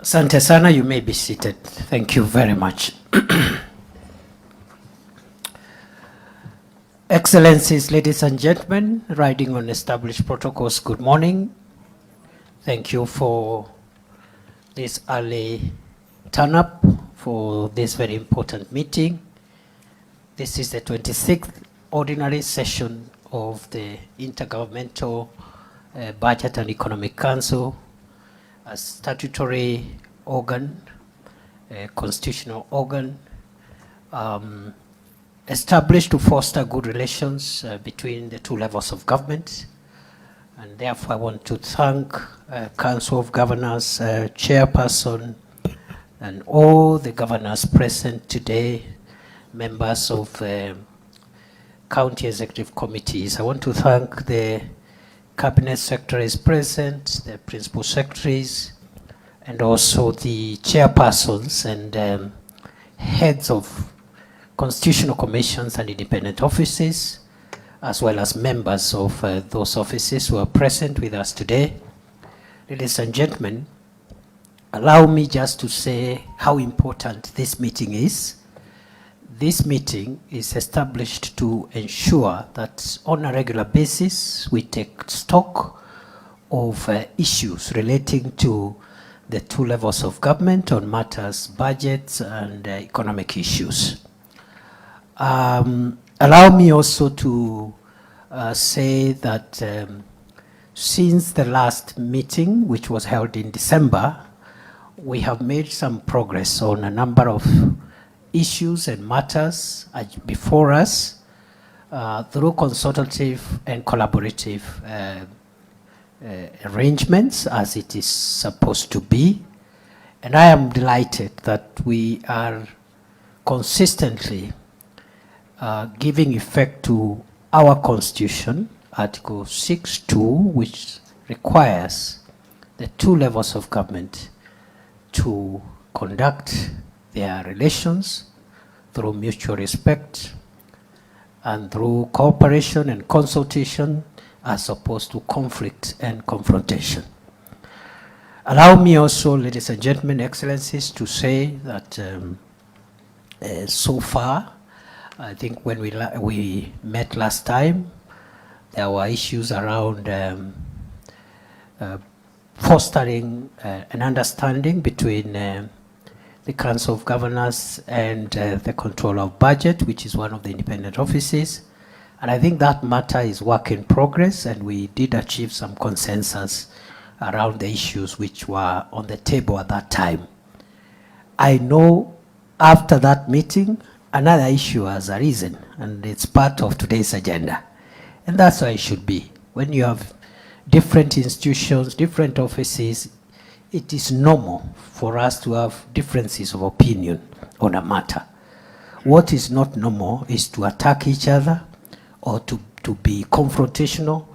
Asante sana, you may be seated. Thank you very much. Excellencies, ladies and gentlemen, riding on established protocols, good morning. Thank you for this early turn up for this very important meeting. This is the 26th ordinary session of the Intergovernmental Budget and Economic Council, a statutory organ, a constitutional organ, established to foster good relations between the two levels of government. And therefore I want to thank Council of Governors, Chairperson, and all the governors present today, members of county executive committees. I want to thank the cabinet secretaries present, the principal secretaries, and also the chairpersons and heads of constitutional commissions and independent offices, as well as members of those offices who are present with us today. Ladies and gentlemen, allow me just to say how important this meeting is. This meeting is established to ensure that on a regular basis we take stock of issues relating to the two levels of government on matters, budgets and economic issues. Allow me also to say that since the last meeting, which was held in December, we have made some progress on a number of issues and matters before us through consultative and collaborative arrangements, as it is supposed to be. And I am delighted that we are consistently giving effect to our Constitution, Article 6.2, which requires the two levels of government to conduct their relations through mutual respect and through cooperation and consultation, as opposed to conflict and confrontation. Allow me also, ladies and gentlemen, excellencies, to say that so far, I think when we met last time, there were issues around fostering an understanding between the Council of Governors and the Controller of Budget, which is one of the independent offices. And I think that matter is work in progress, and we did achieve some consensus around the issues which were on the table at that time. I know after that meeting, another issue has arisen, and it's part of today's agenda. And that's how it should be. When you have different institutions, different offices, it is normal for us to have differences of opinion on a matter. What is not normal is to attack each other or to be confrontational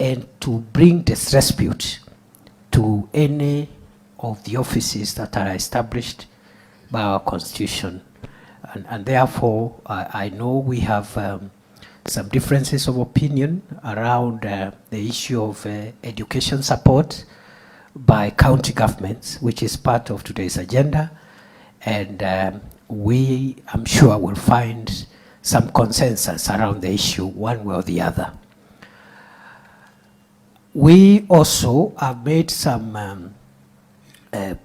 and to bring disrepute to any of the offices that are established by our Constitution. And therefore, I know we have some differences of opinion around the issue of education support by county governments, which is part of today's agenda. And we, I'm sure, will find some consensus around the issue one way or the other. We also have made some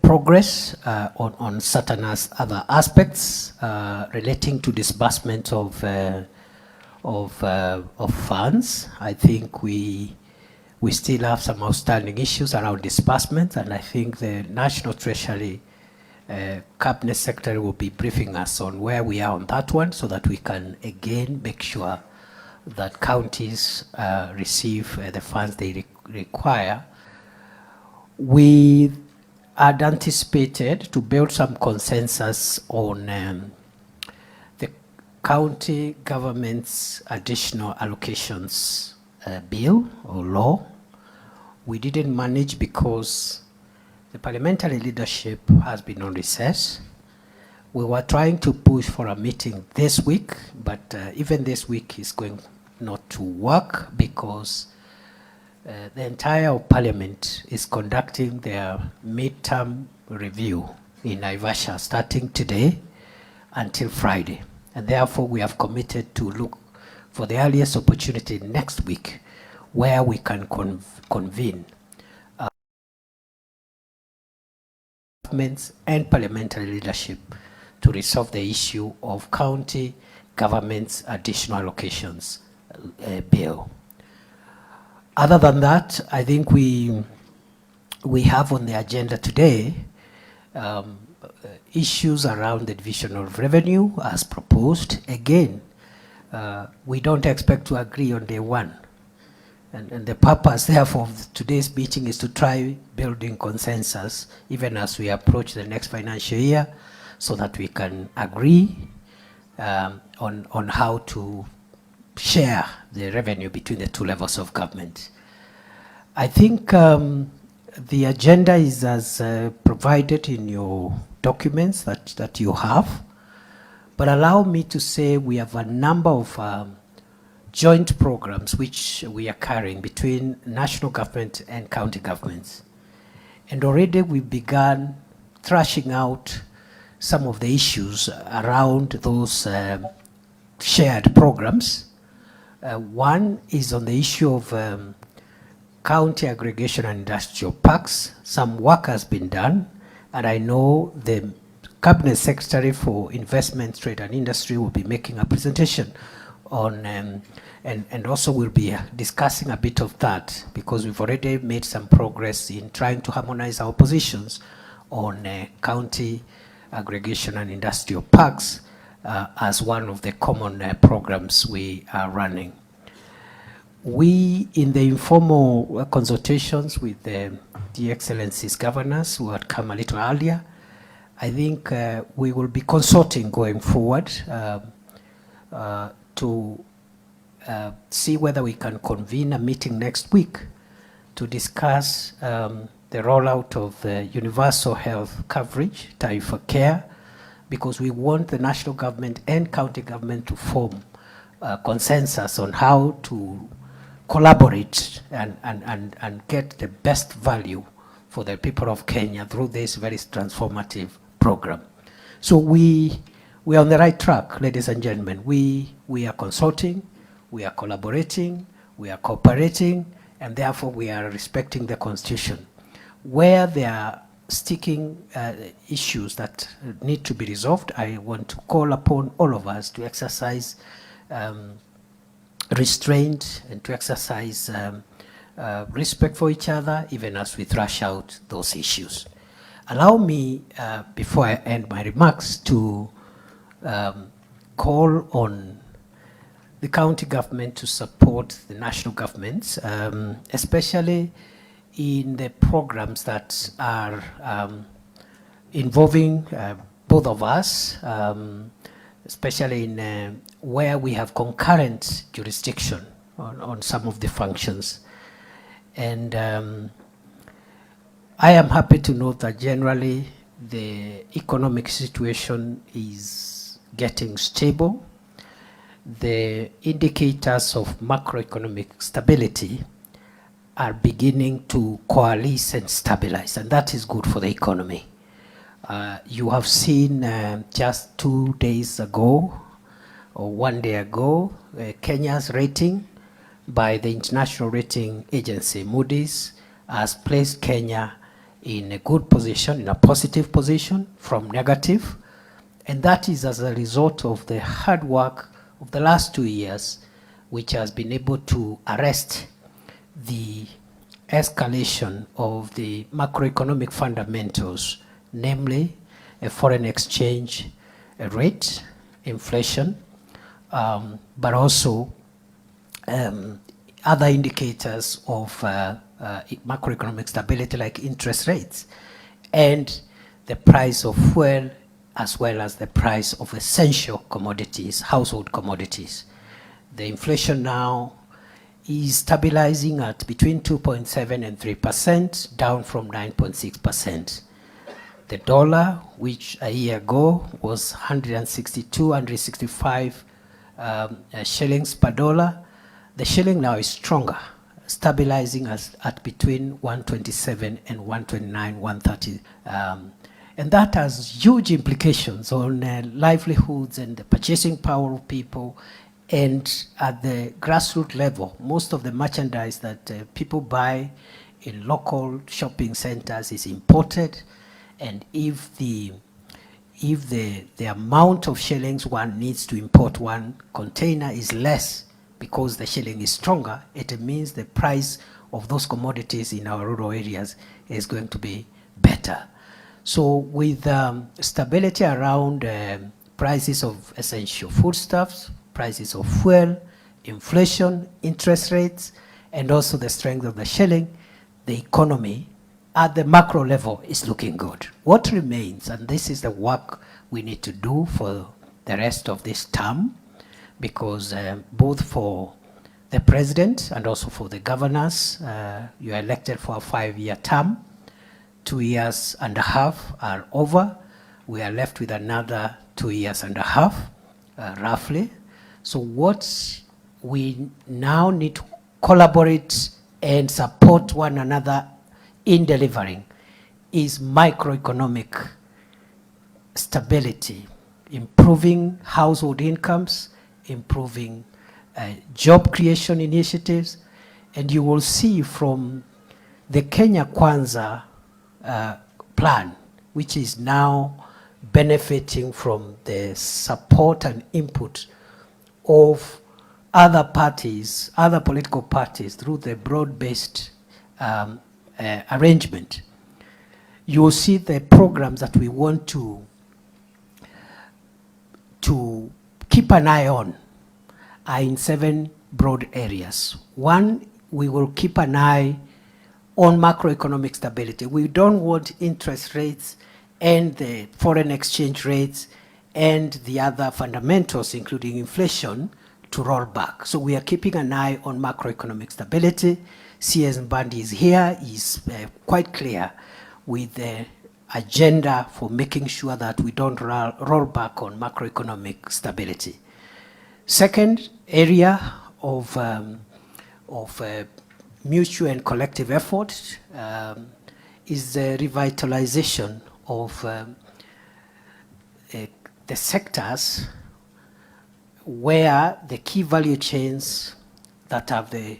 progress on certain other aspects relating to disbursement of funds. I think we still have some outstanding issues around disbursement, and I think the National Treasury Cabinet Secretary will be briefing us on where we are on that one, so that we can again make sure that counties receive the funds they require. We had anticipated to build some consensus on the county government's additional allocations bill or law. We didn't manage because the parliamentary leadership has been on recess. We were trying to push for a meeting this week, but even this week is going not to work because the entire parliament is conducting their midterm review in Naivasha starting today until Friday. And therefore, we have committed to look for the earliest opportunity next week where we can convene governments and parliamentary leadership to resolve the issue of county government's additional allocations bill. Other than that, I think we have on the agenda today issues around the division of revenue as proposed. Again, we don't expect to agree on day one. And the purpose, therefore, of today's meeting is to try building consensus, even as we approach the next financial year, so that we can agree on how to share the revenue between the two levels of government. I think the agenda is as provided in your documents that you have, but allow me to say we have a number of joint programs which we are carrying between national government and county governments. And already we've begun thrashing out some of the issues around those shared programs. One is on the issue of county aggregation and industrial parks. Some work has been done, and I know the Cabinet Secretary for Investment, Trade and Industry will be making a presentation on, and also we'll be discussing a bit of that, because we've already made some progress in trying to harmonize our positions on county aggregation and industrial parks as one of the common programs we are running. We, in the informal consultations with the Excellencies governors who had come a little earlier, I think we will be consulting going forward to see whether we can convene a meeting next week to discuss the rollout of universal health coverage, Taifa Care, because we want the national government and county government to form consensus on how to collaborate and get the best value for the people of Kenya through this very transformative program. So we are on the right track, ladies and gentlemen. We are consulting, we are collaborating, we are cooperating, and therefore we are respecting the Constitution. Where there are sticking issues that need to be resolved, I want to call upon all of us to exercise restraint and to exercise respect for each other, even as we thrash out those issues. Allow me, before I end my remarks, to call on the county government to support the national governments, especially in the programs that are involving both of us, especially in where we have concurrent jurisdiction on some of the functions. And I am happy to note that generally the economic situation is getting stable. The indicators of macroeconomic stability are beginning to coalesce and stabilize, and that is good for the economy. You have seen just 2 days ago, or 1 day ago, Kenya's rating by the international rating agency Moody's has placed Kenya in a good position, in a positive position from negative. And that is as a result of the hard work of the last 2 years, which has been able to arrest the escalation of the macroeconomic fundamentals, namely a foreign exchange rate, inflation, but also other indicators of macroeconomic stability like interest rates and the price of fuel, as well as the price of essential commodities, household commodities. The inflation now is stabilizing at between 2.7 and 3%, down from 9.6%. The dollar, which a year ago was 162, 165 shillings per dollar, the shilling now is stronger stabilizing at between 127 and 129, 130. And that has huge implications on livelihoods and the purchasing power of people. And at the grassroots level, most of the merchandise that people buy in local shopping centers is imported. And if the amount of shillings one needs to import one container is less because the shilling is stronger, it means the price of those commodities in our rural areas is going to be better. So with stability around prices of essential foodstuffs, prices of fuel, inflation, interest rates, and also the strength of the shilling, the economy at the macro level is looking good. What remains, and this is the work we need to do for the rest of this term, because both for the president and also for the governors, you are elected for a 5-year term. 2 years and a half are over. We are left with another 2 years and a half, roughly. So what we now need to collaborate and support one another in delivering is microeconomic stability, improving household incomes, improving job creation initiatives. And you will see from the Kenya Kwanza plan, which is now benefiting from the support and input of other parties, other political parties, through the broad-based arrangement. You will see the programs that we want to keep an eye on are in 7 broad areas. One, we will keep an eye on macroeconomic stability. We don't want interest rates and the foreign exchange rates and the other fundamentals, including inflation, to roll back. So we are keeping an eye on macroeconomic stability. CS Mbandi is here, is quite clear with the agenda for making sure that we don't roll back on macroeconomic stability. Second area of mutual and collective effort is the revitalization of the sectors where the key value chains that have the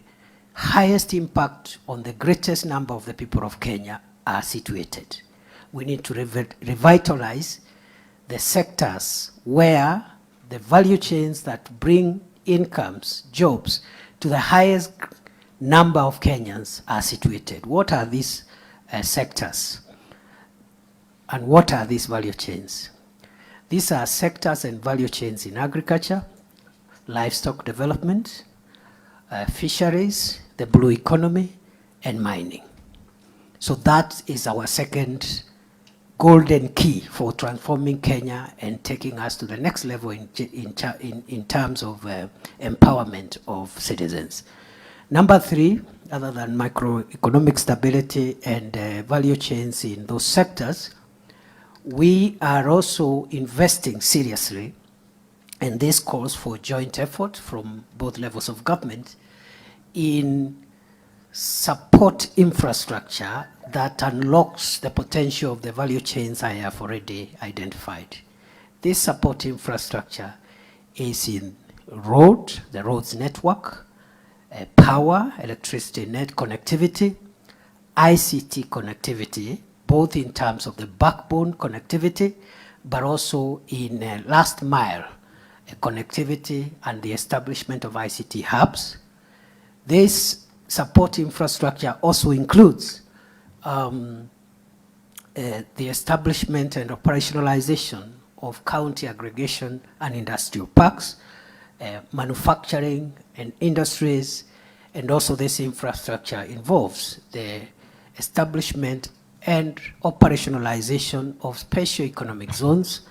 highest impact on the greatest number of the people of Kenya are situated. We need to revitalize the sectors where the value chains that bring incomes, jobs, to the highest number of Kenyans are situated. What are these sectors? And what are these value chains? These are sectors and value chains in agriculture, livestock development, fisheries, the blue economy, and mining. So that is our second golden key for transforming Kenya and taking us to the next level in terms of empowerment of citizens. Number 3, other than macroeconomic stability and value chains in those sectors, we are also investing seriously, and this calls for joint effort from both levels of government in support infrastructure that unlocks the potential of the value chains I have already identified. This support infrastructure is in the roads network, power, electricity net connectivity, ICT connectivity, both in terms of the backbone connectivity, but also in last mile connectivity and the establishment of ICT hubs. This support infrastructure also includes the establishment and operationalization of county aggregation and industrial parks, manufacturing and industries, and also this infrastructure involves the establishment and operationalization of special economic zones,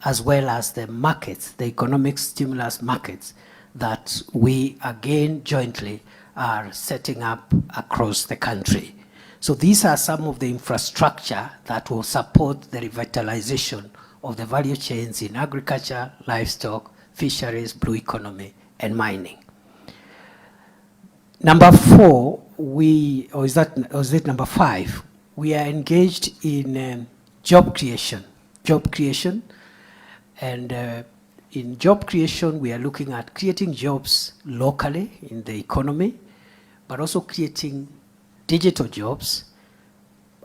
as well as the markets, the economic stimulus markets that we again jointly are setting up across the country. So these are some of the infrastructure that will support the revitalization of the value chains in agriculture, livestock, fisheries, blue economy, and mining. Number 4, or is it number 5? We are engaged in job creation. And in job creation, we are looking at creating jobs locally in the economy, but also creating digital jobs,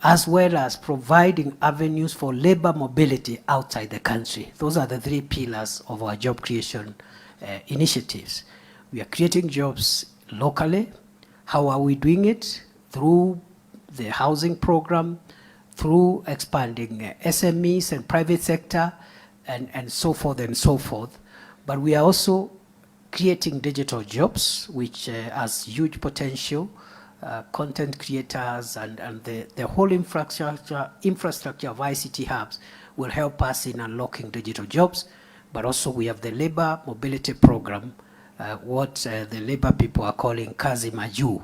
as well as providing avenues for labor mobility outside the country. Those are the 3 pillars of our job creation initiatives. We are creating jobs locally. How are we doing it? Through the housing program, through expanding SMEs and private sector, and so forth and so forth. But we are also creating digital jobs, which has huge potential. Content creators and the whole infrastructure of ICT hubs will help us in unlocking digital jobs. But also we have the labor mobility program, what the labor people are calling kazi majuu.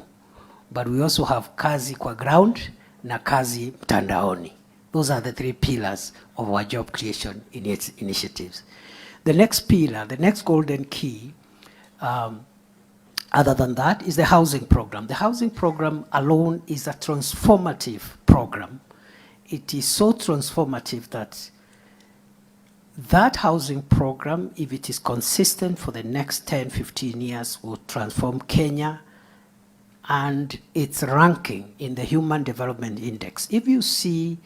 But we also have kazi kwa ground na kazi mtandaoni. Those are the 3 pillars of our job creation initiatives. The next pillar, the next golden key, other than that, is the housing program. The housing program alone is a transformative program. It is so transformative that housing program, if it is consistent for the next 10, 15 years, will transform Kenya and its ranking in the Human Development Index. If you see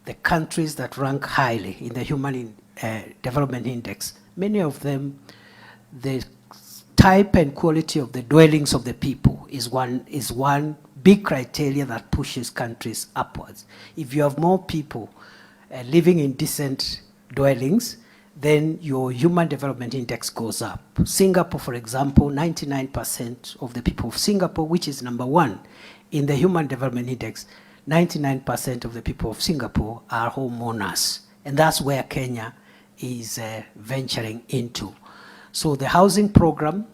the countries that rank highly in the Human Development Index, many of them, the type and quality of the dwellings of the people is one big criteria that pushes countries upwards. If you have more people living in decent dwellings, then your Human Development Index goes up. Singapore, for example, 99% of the people of Singapore, which is number 1 in the Human Development Index, 99% of the people of Singapore are homeowners. And that's where Kenya is venturing into. So the housing program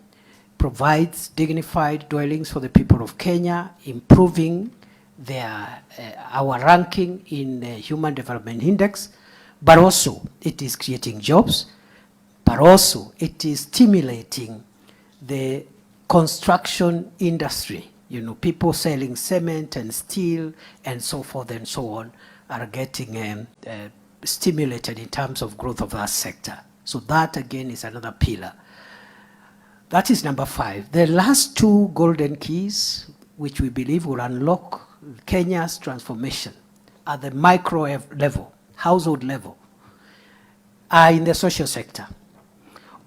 provides dignified dwellings for the people of Kenya, improving our ranking in the Human Development Index, but also it is creating jobs, but also it is stimulating the construction industry. You know, people selling cement and steel and so forth and so on are getting stimulated in terms of growth of that sector. So that again is another pillar. That is number 5. The last 2 golden keys, which we believe will unlock Kenya's transformation at the micro level, household level, are in the social sector.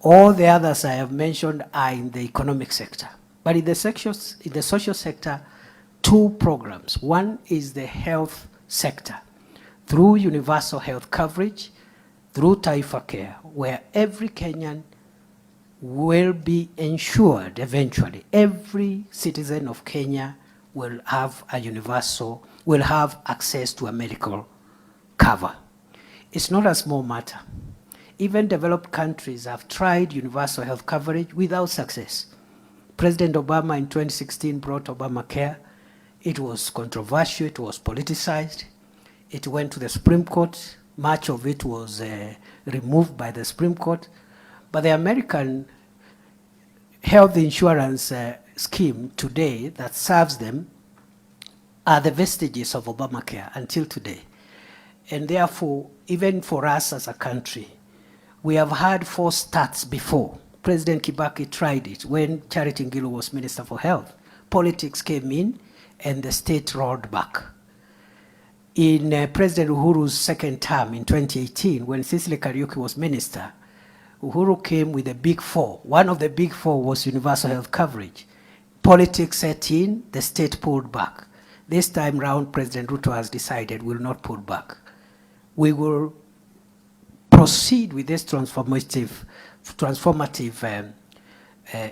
All the others I have mentioned are in the economic sector. But in the social sector, 2 programs. One is the health sector, through universal health coverage, through Taifa Care, where every Kenyan will be ensured eventually. Every citizen of Kenya will have access to a medical cover. It's not a small matter. Even developed countries have tried universal health coverage without success. President Obama in 2016 brought Obamacare. It was controversial, it was politicized. It went to the Supreme Court. Much of it was removed by the Supreme Court. But the American health insurance scheme today that serves them are the vestiges of Obamacare until today. And therefore, even for us as a country, we have had 4 starts before. President Kibaki tried it when Charity Ngilu was Minister for Health. Politics came in and the state rolled back. In President Uhuru's 2nd term in 2018, when Cecily Kariuki was minister, Uhuru came with the big 4. One of the big 4 was universal health coverage. Politics set in, the state pulled back. This time round, President Ruto has decided we will not pull back. We will proceed with this transformative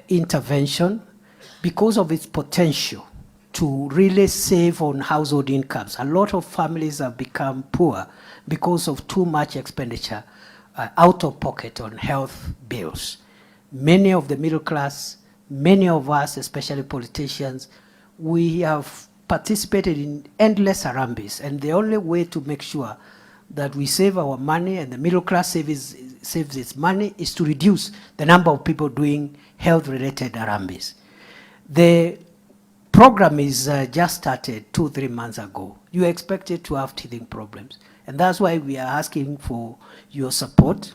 intervention because of its potential to really save on household incomes. A lot of families have become poor because of too much expenditure out of pocket on health bills. Many of the middle class, many of us, especially politicians, we have participated in endless harambes, and the only way to make sure that we save our money and the middle class saves its money is to reduce the number of people doing health-related harambes. The program is just started 2-3 months ago. You expected to have teething problems. And that's why we are asking for your support,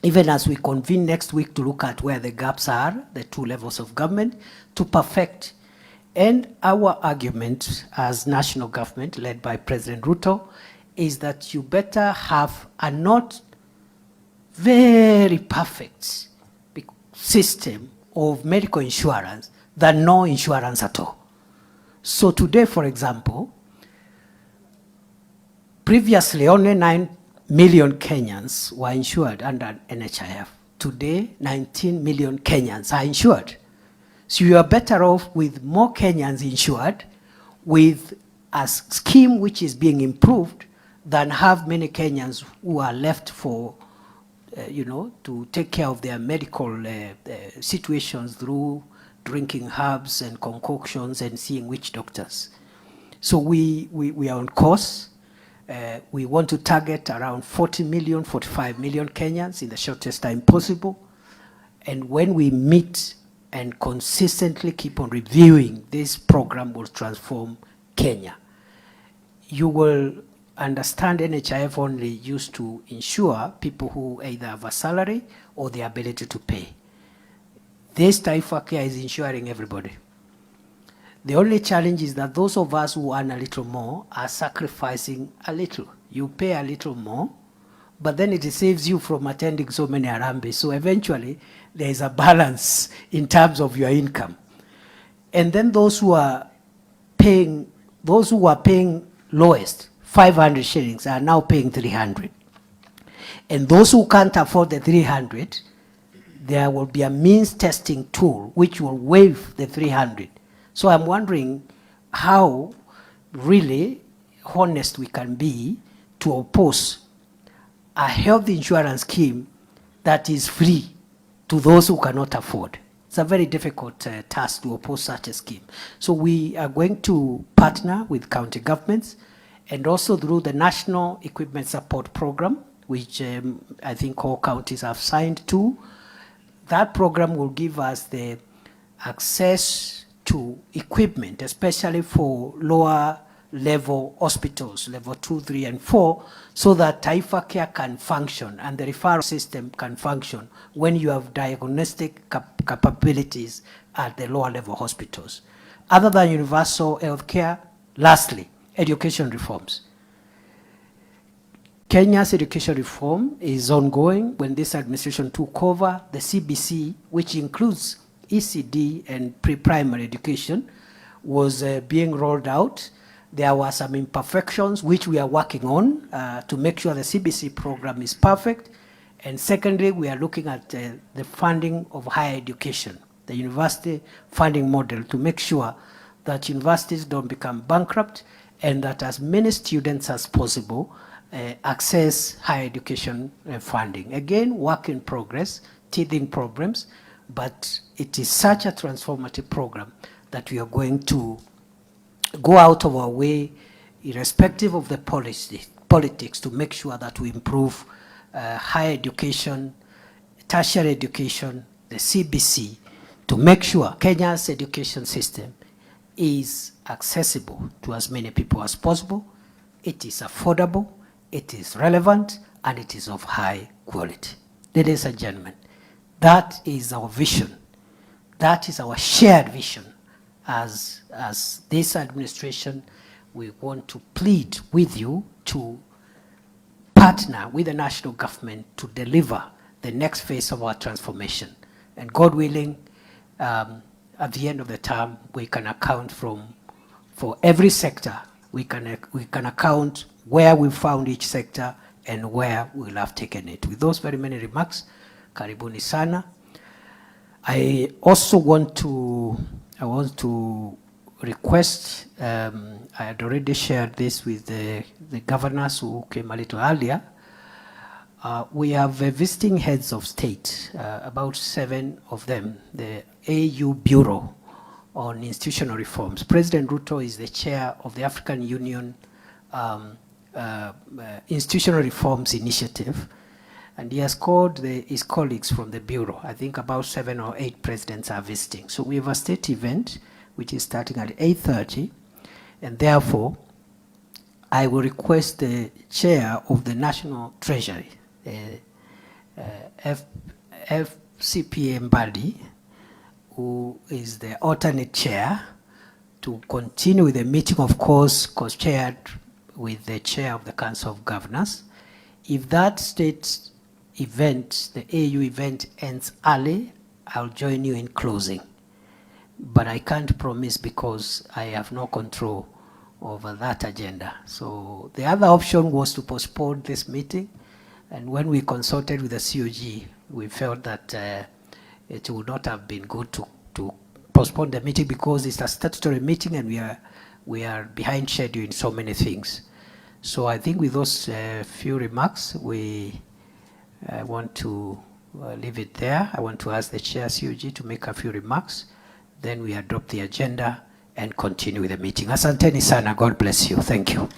even as we convene next week to look at where the gaps are, the 2 levels of government, to perfect. And our argument as national government, led by President Ruto, is that you better have a not very perfect system of medical insurance than no insurance at all. So today, for example, previously only 9 million Kenyans were insured under NHIF. Today, 19 million Kenyans are insured. So you are better off with more Kenyans insured with a scheme which is being improved than have many Kenyans who are left for, to take care of their medical situations through drinking herbs and concoctions and seeing witch doctors. So we are on course. We want to target around 40 million, 45 million Kenyans in the shortest time possible. And when we meet and consistently keep on reviewing, this program will transform Kenya. You will understand NHIF only used to insure people who either have a salary or the ability to pay. This Taifa Care is insuring everybody. The only challenge is that those of us who earn a little more are sacrificing a little. You pay a little more, but then it saves you from attending so many harambee. So eventually, there is a balance in terms of your income. And then those who are paying lowest, 500 shillings, are now paying 300. And those who can't afford the 300, there will be a means testing tool which will waive the 300. So I'm wondering how really honest we can be to oppose a health insurance scheme that is free to those who cannot afford. It's a very difficult task to oppose such a scheme. So we are going to partner with county governments and also through the National Equipment Support Program, which I think all counties have signed to. That program will give us the access to equipment, especially for lower level hospitals, level 2, 3, and 4, so that Taifa Care can function and the referral system can function when you have diagnostic capabilities at the lower level hospitals. Other than universal health care, lastly, education reforms. Kenya's education reform is ongoing. When this administration took over, the CBC, which includes ECD and pre-primary education, was being rolled out. There were some imperfections which we are working on to make sure the CBC program is perfect. And secondly, we are looking at the funding of higher education, the university funding model, to make sure that universities don't become bankrupt and that as many students as possible access higher education funding. Again, work in progress, teething problems, but it is such a transformative program that we are going to go out of our way, irrespective of the politics, to make sure that we improve higher education, tertiary education, the CBC, to make sure Kenya's education system is accessible to as many people as possible. It is affordable, it is relevant, and it is of high quality. Ladies and gentlemen, that is our vision. That is our shared vision. As this administration, we want to plead with you to partner with the national government to deliver the next phase of our transformation. And God willing, at the end of the term, we can account for every sector. We can account where we found each sector and where we'll have taken it. With those very many remarks, karibuni sana. I also want to request, I had already shared this with the governors who came a little earlier. We have visiting heads of state, about 7 of them, the AU Bureau on Institutional Reforms. President Ruto is the chair of the African Union Institutional Reforms Initiative, and he has called his colleagues from the Bureau. I think about 7 or 8 presidents are visiting. So we have a state event which is starting at 8:30, and therefore I will request the chair of the National Treasury, FCPM body, who is the alternate chair, to continue with the meeting, of course, co-chaired with the chair of the Council of Governors. If that state event, the AU event, ends early, I'll join you in closing. But I can't promise because I have no control over that agenda. So the other option was to postpone this meeting, and when we consulted with the COG, we felt that it would not have been good to postpone the meeting because it's a statutory meeting and we are behind schedule in so many things. So I think with those few remarks, we want to leave it there. I want to ask the chair COG to make a few remarks. Then we adopt the agenda and continue with the meeting. Asanteni sana. God bless you. Thank you.